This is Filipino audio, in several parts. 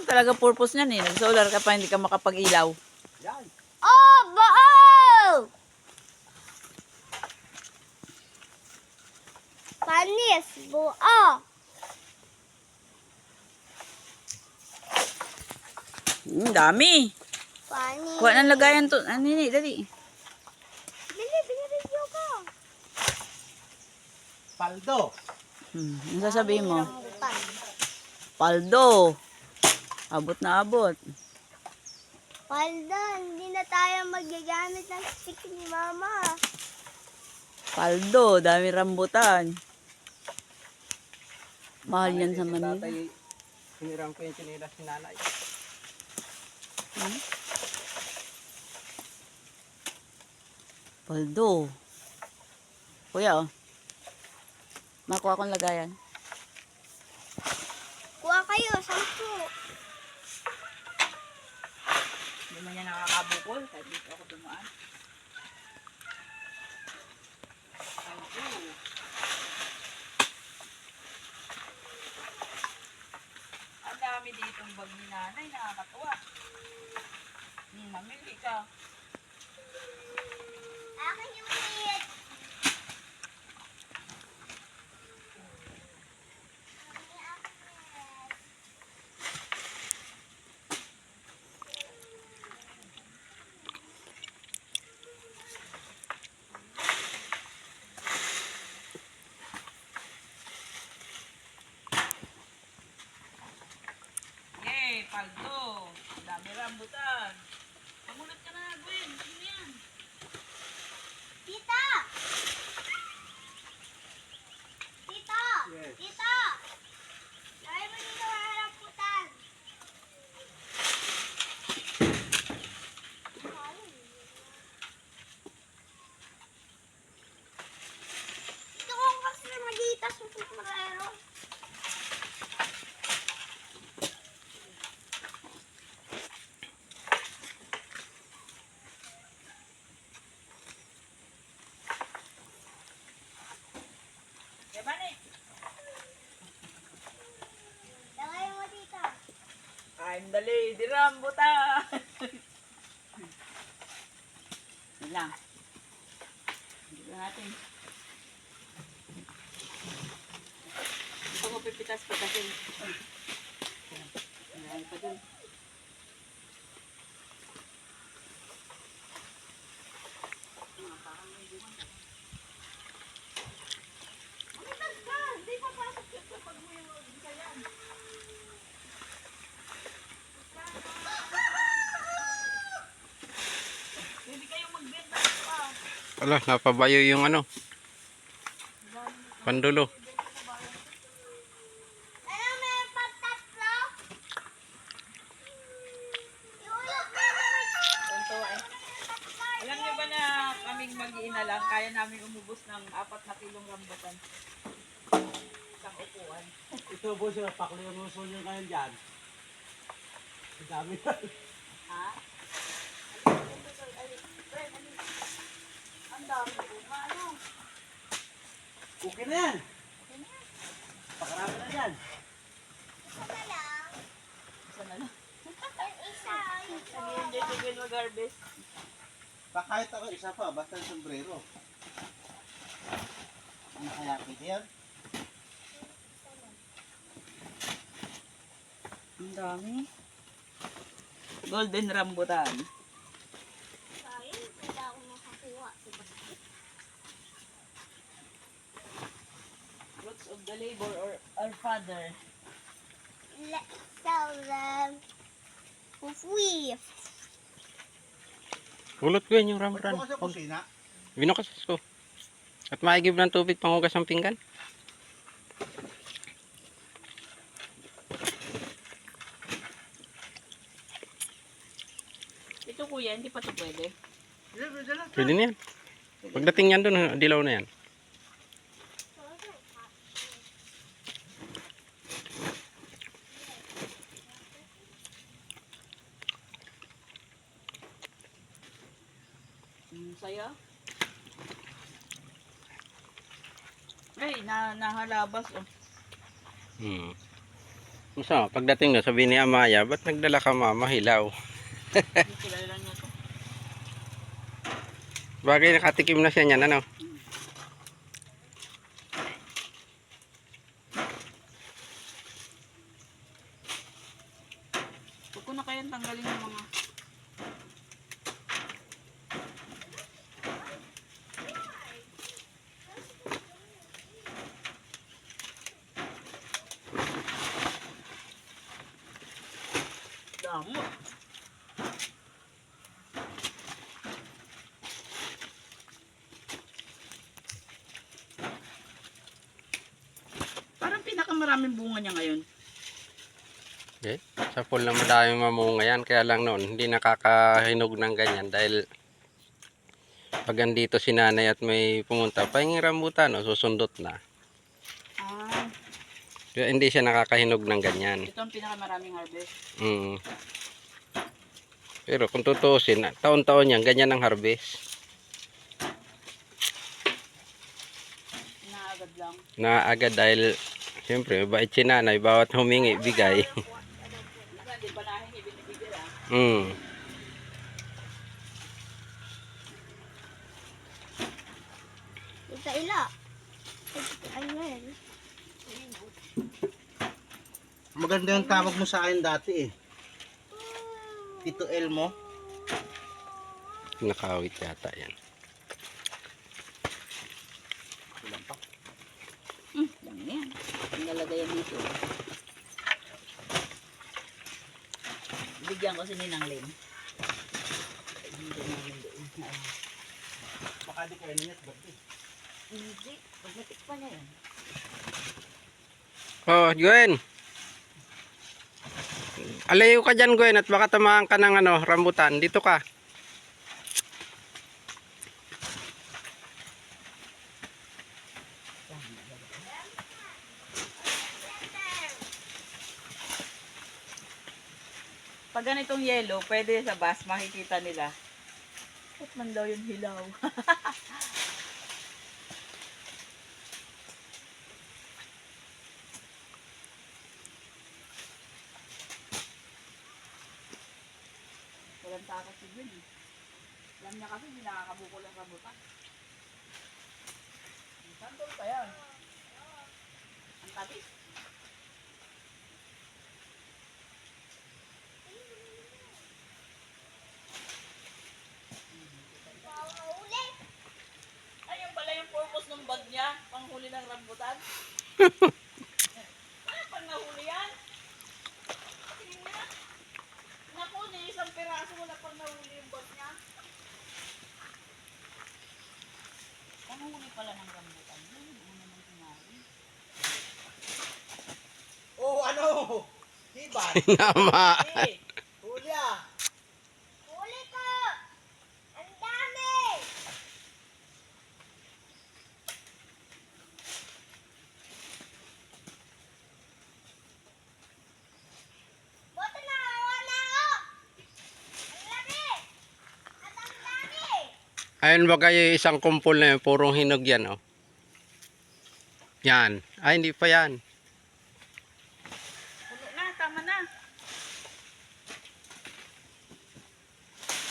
talaga purpose niyan eh. Nag-solar ka pa, hindi ka makapag-ilaw. Yan. Oh, bao! Panis, buo. Dami. Panis. Kuha ng lagayan to. Ano yun, dali. Binibigyo ko. Paldo. Ano sasabihin mo? Rambutan. Paldo. Abot na abot. Paldo, hindi na tayo magagamit ng stick ni Mama. Paldo, dami rambutan. Mahal yan sa Manila. Tatay, hinirang ko yung sinilas ni nanay. Paldo. Kuya, oh. Makuha kong lagayan. Kuha kayo, 10. Hindi man yan nakakabukol. Kahit dito ako dumaan. Paldo. Ang dami ditong bag ni nanay. Nakakatuwa. Mamili ka. Akin yung hit. Yay, paldo. Ang dami rambutan. Pamulat ka na, Gwen. Ano yan? Tita! Tita! Yes. Tita! Lagay mo dito ang rambutan. Ito kong kasi magitas yung sombrero. Diba na eh? Lagay mo dito. I'm the lady rambutan. Yun lang. Dito natin. Ito ko pipitas pa kasi. Ayan pa dun. Umitas ka! Hindi papasok yun kapag may isa yan. Pwede kayong magbenta pa. Wala, napabayo yung ano. Pandulo. Ano, may pagtatlo? Iulog na naman. Tonto eh. Alam niyo ba na kaming mag-iina lang, kaya namin umubos ng 4 na kilong rambutan. Isang upuan. Ito po sila, pakli ang uso nyo ngayon dyan. Ang dami na. Ha? Ang dami po. Ano? Okay na yan. Pakarami na yan. Isa na lang. Isa na lang. Yung isa. Nag-i-enjoy si Gwen mag-harvest. Kahit ako isa pa, basta yung sombrero. Ano kaya pwede yan? Ang dami. Golden rambutan. Sayang, wala akong nakakuha. Fruits of the labor or our father. Let's sell them. Woof. Ulot ko yun yung Ba't rambutan. mo kasi kusina? Binukas ko. At maigib ng tubig panghugas ng pinggan. Ito kuya, hindi pa ito pwede. Pwede na yan. Pagdating yan doon, dilaw na yan. Saya. Ay, nahalabas oh. Hmm. So, pagdating na, sabi ni Amaya, ba't nagdala ka mama, hilaw? Hindi kilala lang niya to. Bagay nakatikim na siya niyan, ano? Huwag ko na kayang tanggalin yung mga... Damo. Parang pinakamaraming bunga niya ngayon. Okay. Sa pool na madaming mamunga yan, kaya lang noon, hindi nakakahinog ng ganyan dahil pag andito si nanay at may pumunta, pahinging rambutan, o susundot na. Ah, Kaya hindi siya nakakahinog ng ganyan. ito ang pinakamaraming harvest. Mm. Pero kung tutuusin, taon-taon yan, ganyan ang harvest. Inaagad lang. Naagad dahil, siyempre, mabait si nanay, bawat humingi, bigay. Minsan, di ba nahin ibinibigay ah? Mm. Ito ila. Ayun. Maganda yung tawag mo sa akin dati eh. Tito Elmo. Nakawit yata yan. Ilan pa? Lang yan. Nalagay yan dito. Bigyan ko si Ninang Lin. Dito namin doon. Baka di kayo niya. Hindi. Pagmatik pa niya yan. Oh, Gwen. Alayo ka dyan, Gwen, at baka tamaan ka ng ano, rambutan. Dito ka. Pag ganitong yellow, pwede sa bus, makikita nila. Ba't man daw yung hilaw? Walang takot si Gwen eh. Alam niya kasi hindi nakakabukol ang rambutan. Sandol pa yan. Ang tabi. Ayun pala yung purpose ng bag niya, panghuli ng rambutan. Pag nahuli yan. Tingin niya. Naku, ni isang piraso wala pang nahuli yung bag niya. Panghuli pala ng rambutan. Yun, ano naman sinabi. Oh, ano? Hiban. Nama. Eh, Huli ah. Huli ko! Ang dami! Buti nakawa na ako! Ang laki! At ang dami! Ayun ba kayo isang kumpol na yun, purong hinog yan, oh. Yan. Ay, hindi pa yan. puno na, tama na.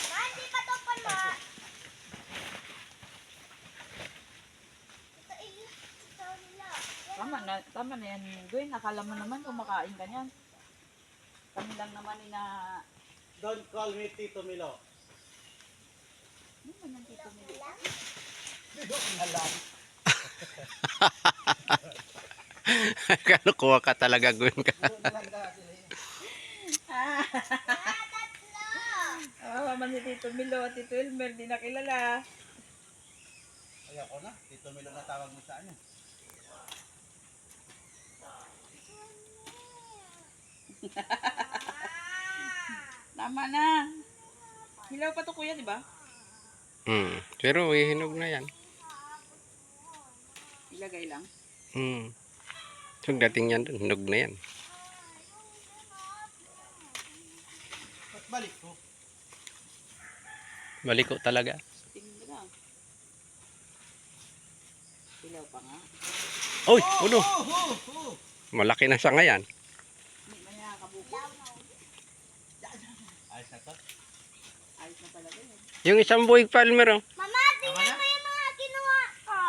Ma, hindi pa to puno. Ito ila. Ito ila. Tama na yan, Gwen. Akala mo naman kumakain ka niyan. Kami lang naman ina... Don't call me Tito Milo. Ano man ang tito nila? Alam. Kanukuha ka talaga, Gwen ka. Ah, tatlo. Ah, man si Tito Milo at Tito Elmer, di na kilala. Ayoko na. Tito Milo na tawag mo sa ano. Tama na. Hilaw pa to kuya, di ba? Pero hinog na yan. Ilagay lang. So, dating yan dun, hinog na yan. Ba't balik ko? Baliko talaga. Tingin mo lang. Hilaw pa nga. Uy, uno. Malaki na sa ngayon. talaga yan. Yung isang buwig palmer, oh. Mama, tingnan mo yung mga kinuha ko.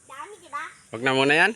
Dami, diba? Wag na muna yan.